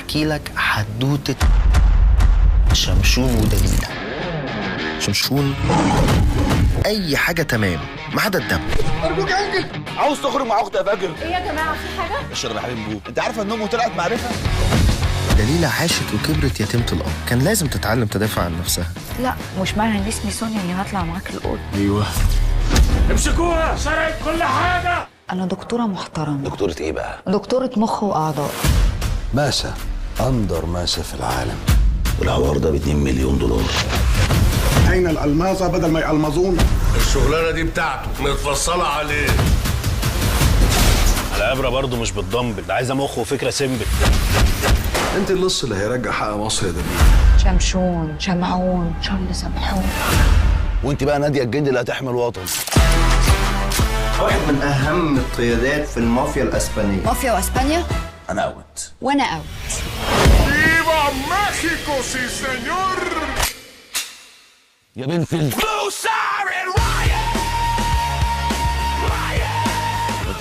هحكي لك حدوته شمشون ودليلة. شمشون اي حاجه تمام ما عدا الدم. ارجوك انجل، عاوز تخرج مع اختي يا فاجر. ايه يا جماعه في حاجه؟ اشرب يا حبيب بوك. انت عارفه ان امه طلعت معرفه؟ دليلة عاشت وكبرت يتيمة الاب، كان لازم تتعلم تدافع عن نفسها. لا مش معنى ان اسمي سونيا اني هطلع معاك الاوضه. ايوه امسكوها، سرقت كل حاجه. انا دكتوره محترمه. دكتورة ايه بقى؟ دكتوره مخ واعضاء. ماسة أندر ماسة في العالم. والحوار ده ب2 مليون دولار. أين الألماظة بدل ما يألمظون؟ الشغلانه دي بتاعته متفصله عليه. العبره برضه مش بالدمبل، ده عايزه مخ وفكره سيمبل. أنت اللص اللي هيرجع حق مصر يا دليل. شمشون، شمعون، شل سبحون. وانت بقى ناديه الجندي اللي هتحمي الوطن. واحد من اهم القيادات في المافيا الاسبانيه. مافيا واسبانيا؟ انا اوت. وانا اوت. فيفا مكسيكو سي سينيور. يا بنت انت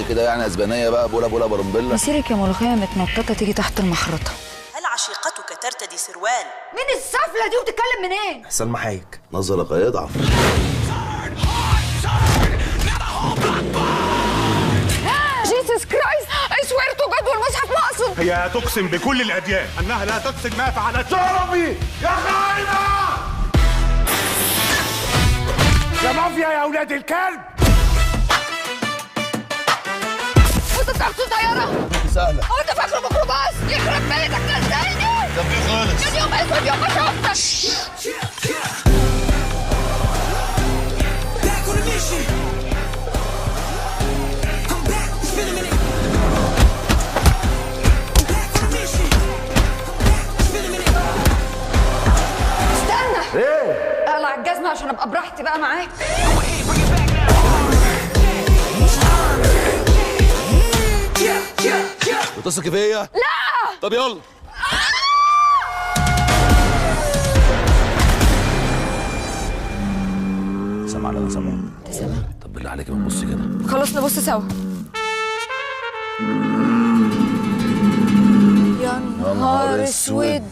كده يعني اسبانيه بقى، بولا بولا برمبيلا. مسيرك يا ملوخيه متنططه تيجي تحت المخرطه. هل عشيقتك ترتدي سروال؟ مين السفله دي وبتتكلم منين؟ حسن محايك. نظرك هيضعف. جيسس كرايست، اي سوير تو جاد والمصحف مقصد. هي تقسم بكل الاديان انها لا تقصد ما فعلت شرفي يا خاينه يا مافيا يا اولاد الكلب. وانت بتاخدوا طياره؟ سهله. هو انت فاكره ميكروباص؟ يخرب بيتك نزلني. ده في خالص. كان يوم اسود يوم ما شفتك. استنى. ايه؟ اقلع الجزمه عشان ابقى براحتي بقى معاك. بتثقي فيا؟ لا. طب يلا. سامع ولا انا سامع؟ انت سامع؟ طب بالله عليك ما تبصي كده. خلاص نبص سوا. يا نهار اسود.